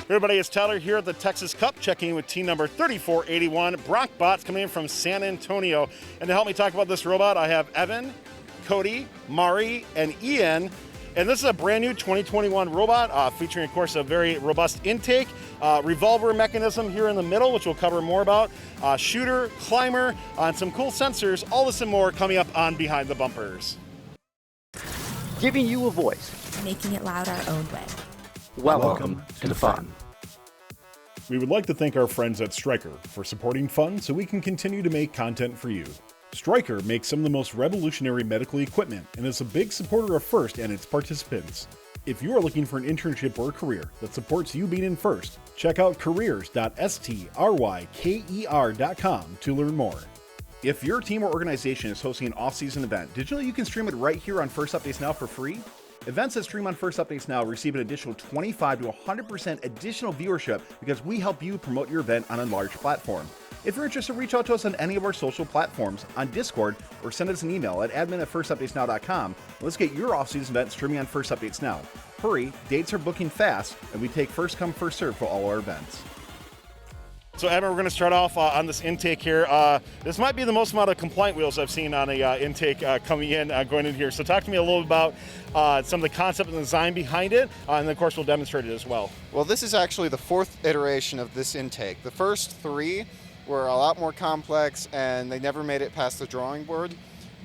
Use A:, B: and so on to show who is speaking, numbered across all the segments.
A: Everybody, it's Tyler here at the Texas Cup, checking in with team number 3481, Bronc Botz, coming in from San Antonio. And to help me talk about this robot, I have Evan, Cody, Mari, and Ian. And this is a brand new 2021 robot featuring, of course, a very robust intake, revolver mechanism here in the middle, which we'll cover more about, shooter, climber, and some cool sensors. All this and more coming up on Behind the Bumpers.
B: Giving you a voice.
C: Making it loud our own way.
B: Welcome to the fun.
D: We would like to thank our friends at Stryker for supporting fun so we can continue to make content for you. Stryker makes some of the most revolutionary medical equipment and is a big supporter of FIRST and its participants. If you are looking for an internship or career that supports you being in FIRST, check out careers.stryker.com to learn more. If your team or organization is hosting an off-season event, did you know you can stream it right here on FIRST Updates Now for free? Events that stream on FIRST Updates Now receive an additional 25 to 100% additional viewership because we help you promote your event on a large platform. If you're interested, reach out to us on any of our social platforms, on Discord, or send us an email at admin@firstupdatesnow.com. Let's get your off-season event streaming on FIRST Updates Now. Hurry, dates are booking fast, and we take first come, first serve for all our events.
A: So, Evan, we're going to start off on this intake here. This might be the most amount of compliant wheels I've seen on a intake coming in, going in here. So talk to me a little about some of the concept and design behind it, and then, of course, we'll demonstrate it as well.
E: Well, this is actually the fourth iteration of this intake. The first three were a lot more complex, and they never made it past the drawing board.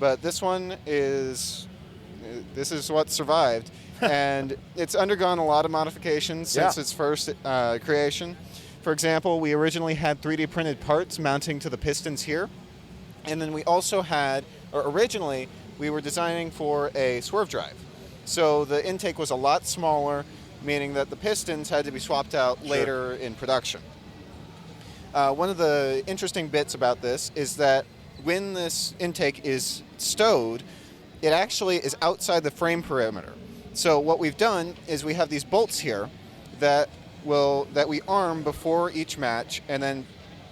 E: But this one is what survived, and it's undergone a lot of modifications since its first creation. For example, we originally had 3D printed parts mounting to the pistons here. And then we also had, or originally, we were designing for a swerve drive. So the intake was a lot smaller, meaning that the pistons had to be swapped out later in production. One of the interesting bits about this is that when this intake is stowed, it actually is outside the frame perimeter. So what we've done is we have these bolts here that we arm before each match and then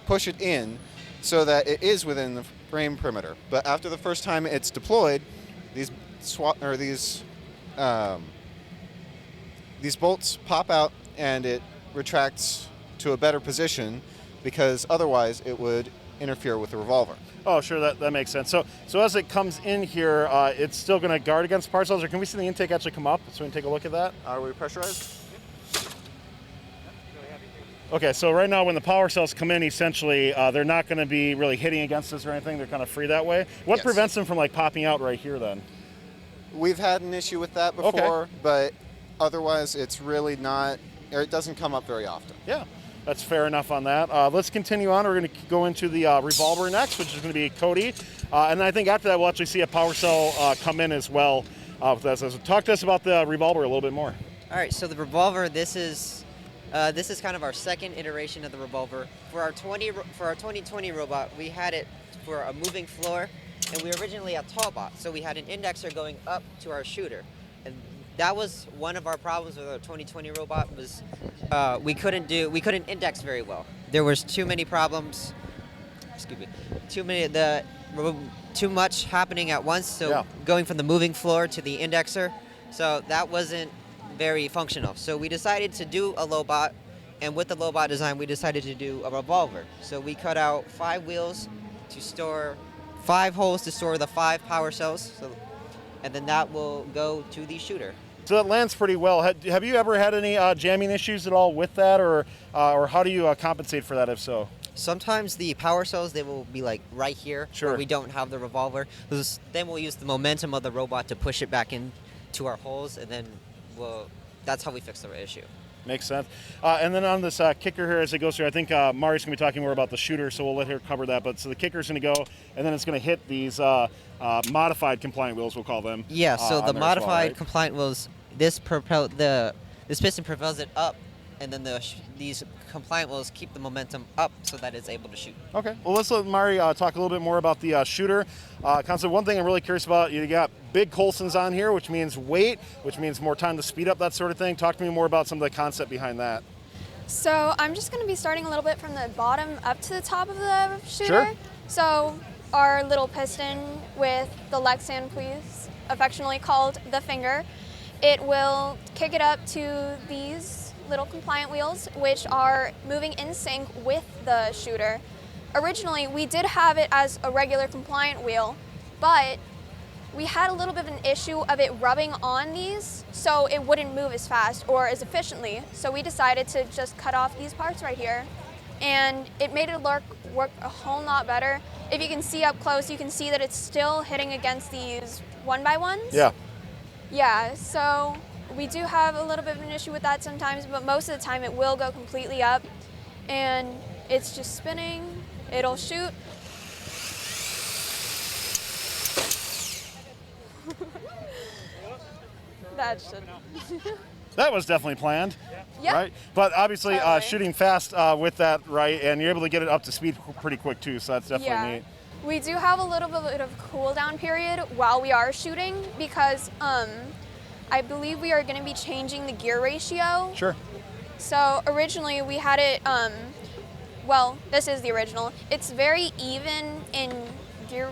E: push it in so that it is within the frame perimeter. But after the first time it's deployed, these bolts pop out and it retracts to a better position because otherwise it would interfere with the revolver.
A: Oh, sure, that makes sense. So as it comes in here, it's still going to guard against power cells, or can we see the intake actually come up so we can take a look at that?
E: Are we pressurized?
A: Okay, so right now when the power cells come in, essentially, they're not going to be really hitting against us or anything. They're kind of free that way. What prevents them from like popping out right here then?
E: We've had an issue with that before, but otherwise it's really not, or it doesn't come up very often.
A: Yeah, that's fair enough on that. Let's continue on. We're going to go into the revolver next, which is going to be Cody. And I think after that we'll actually see a power cell come in as well with us. So talk to us about the revolver a little bit more.
F: All right, so the revolver, this is kind of our second iteration of the revolver. For our 2020 robot, we had it for a moving floor, and we were originally a tall bot, so we had an indexer going up to our shooter. And that was one of our problems with our 2020 robot was we couldn't index very well. There was too many problems. Too much happening at once. So going from the moving floor to the indexer, so that wasn't very functional. So we decided to do a low bot, and with the low bot design, we decided to do a revolver. So we cut out 5 wheels to store 5 holes to store the 5 power cells, and then that will go to the shooter.
A: So that lands pretty well. Have you ever had any jamming issues at all with that, or how do you compensate for that if so?
F: Sometimes the power cells, they will be like right here where we don't have the revolver. Then we'll use the momentum of the robot to push it back into our holes, and then that's how we fix the issue.
A: Makes sense. And then on this kicker here as it goes through, I think Mari's going to be talking more about the shooter, so we'll let her cover that. But so the kicker's going to go, and then it's going to hit these modified compliant wheels, we'll call them.
F: Yeah, so the modified compliant wheels, this piston propels it up, and then these compliant wheels keep the momentum up so that it's able to shoot.
A: Okay. Well, let's let Mari talk a little bit more about the shooter concept. One thing I'm really curious about, you got big Coulsons on here, which means weight, which means more time to speed up, that sort of thing. Talk to me more about some of the concept behind that.
G: So I'm just going to be starting a little bit from the bottom up to the top of the shooter.
A: Sure.
G: So our little piston with the Lexan, affectionately called the finger, it will kick it up to these little compliant wheels, which are moving in sync with the shooter. Originally, we did have it as a regular compliant wheel, but we had a little bit of an issue of it rubbing on these, so it wouldn't move as fast or as efficiently. So we decided to just cut off these parts right here, and it made it work a whole lot better. If you can see up close, you can see that it's still hitting against these 1x1s.
A: Yeah.
G: Yeah, so we do have a little bit of an issue with that sometimes, but most of the time it will go completely up, and it's just spinning. It'll shoot. That should.
A: That was definitely planned,
G: Yep.
A: right? But obviously
G: Totally.
A: shooting fast with that, right? And you're able to get it up to speed pretty quick too, so that's definitely neat.
G: We do have a little bit of cool down period while we are shooting because I believe we are going to be changing the gear ratio.
A: Sure.
G: So originally we had it, well, this is the original. It's very even in gear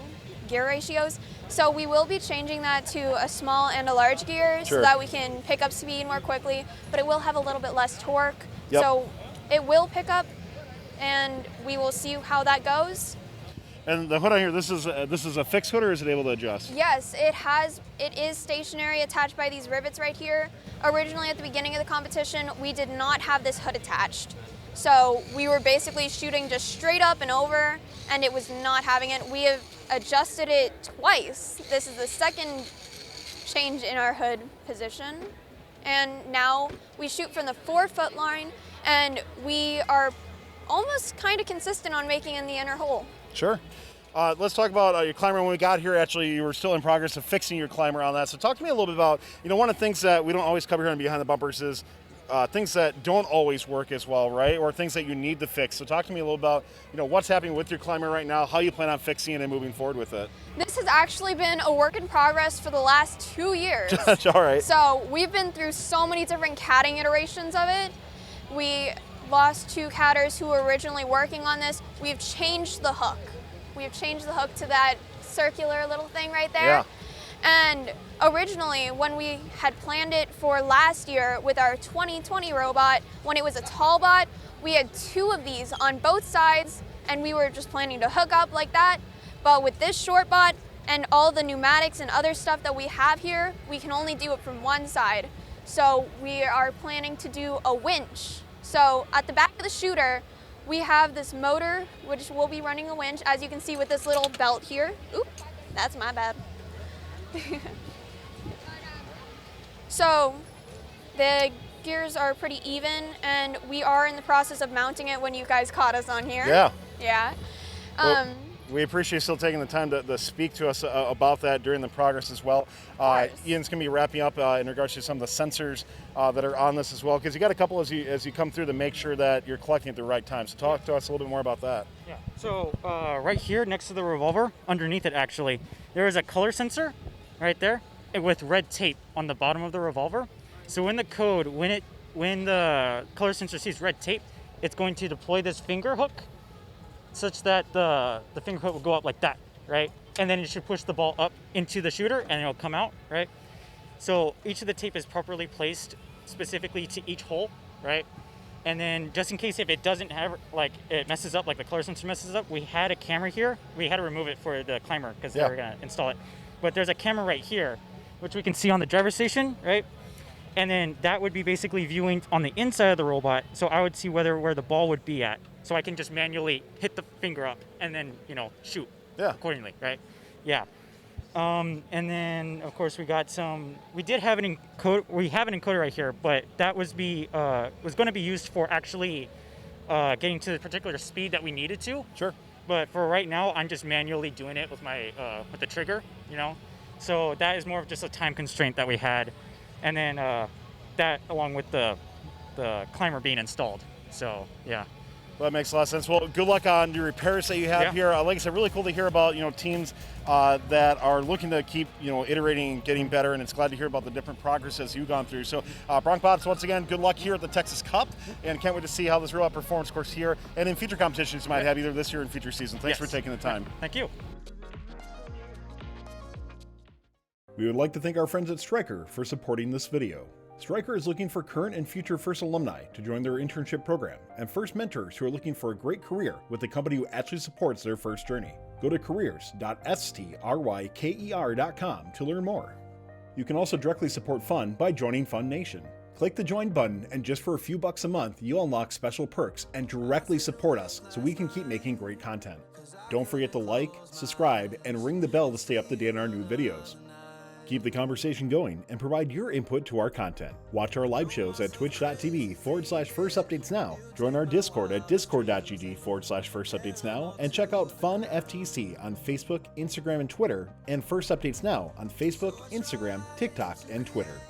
G: ratios. So we will be changing that to a small and a large gear
A: Sure.
G: so that we can pick up speed more quickly, but it will have a little bit less torque.
A: Yep.
G: So it will pick up and we will see how that goes.
A: And the hood on here, this is a fixed hood, or is it able to adjust?
G: Yes, it is stationary attached by these rivets right here. Originally at the beginning of the competition, we did not have this hood attached. So we were basically shooting just straight up and over, and it was not having it. We have adjusted it twice. This is the second change in our hood position. And now we shoot from the 4-foot line, and we are almost kind of consistent on making in the inner hole.
A: Sure. Let's talk about your climber. When we got here, actually, you were still in progress of fixing your climber on that. So talk to me a little bit about, one of the things that we don't always cover here on Behind the Bumpers is things that don't always work as well, right? Or things that you need to fix. So talk to me a little about, what's happening with your climber right now, how you plan on fixing it and moving forward with it.
G: This has actually been a work in progress for the last 2 years.
A: All right.
G: So we've been through so many different catting iterations of it. We lost 2 catters who were originally working on this. We've changed the hook. We've changed the hook to that circular little thing right there.
A: Yeah.
G: And originally, when we had planned it for last year with our 2020 robot, when it was a tall bot, we had 2 of these on both sides, and we were just planning to hook up like that. But with this short bot and all the pneumatics and other stuff that we have here, we can only do it from one side. So we are planning to do a winch. So at the back of the shooter, we have this motor, which will be running a winch, as you can see with this little belt here. Oop, that's my bad. So the gears are pretty even, and we are in the process of mounting it when you guys caught us on here.
A: Yeah.
G: Yeah.
A: Well, we appreciate you still taking the time to speak to us about that during the progress as well. Ian's going to be wrapping up in regards to some of the sensors that are on this as well, because you got a couple as you come through to make sure that you're collecting at the right time. So talk to us a little bit more about that.
H: Yeah. So right here next to the Revolver, underneath it actually, there is a color sensor right there with red tape on the bottom of the Revolver. So in the code, when the color sensor sees red tape, it's going to deploy this finger hook such that the finger hook will go up like that, right? And then it should push the ball up into the shooter and it'll come out, right? So each of the tape is properly placed specifically to each hole, right? And then just in case if it doesn't have, it messes up, like the color sensor messes up, we had a camera here. We had to remove it for the climber because they were gonna install it. But there's a camera right here, which we can see on the driver's station, right? And then that would be basically viewing on the inside of the robot. So I would see where the ball would be at. So I can just manually hit the finger up and then, shoot accordingly, right? Yeah. And then of course we have an encoder right here, but that was going to be used for actually getting to the particular speed that we needed to.
A: Sure.
H: But for right now, I'm just manually doing it with my with the trigger, So that is more of just a time constraint that we had, and then that along with the climber being installed. So yeah.
A: Well, that makes a lot of sense. Well, good luck on your repairs that you have here. Like I said, really cool to hear about teams that are looking to keep iterating and getting better, and it's glad to hear about the different progresses you've gone through. So, Bronc Botz, once again, good luck here at the Texas Cup, and can't wait to see how this robot performs, of course, here and in future competitions you might have either this year or in future seasons. Thanks for taking the time.
H: Thank you.
D: We would like to thank our friends at Stryker for supporting this video. Stryker is looking for current and future FIRST alumni to join their internship program, and FIRST mentors who are looking for a great career with a company who actually supports their FIRST journey. Go to careers.stryker.com to learn more. You can also directly support Fun by joining Fun Nation. Click the join button, and just for a few bucks a month, you'll unlock special perks and directly support us so we can keep making great content. Don't forget to like, subscribe, and ring the bell to stay up to date on our new videos. Keep the conversation going and provide your input to our content. Watch our live shows at twitch.tv/firstupdatesnow. Join our Discord at discord.gg/firstupdatesnow, and check out Fun FTC on Facebook, Instagram, and Twitter, and First Updates Now on Facebook, Instagram, TikTok, and Twitter.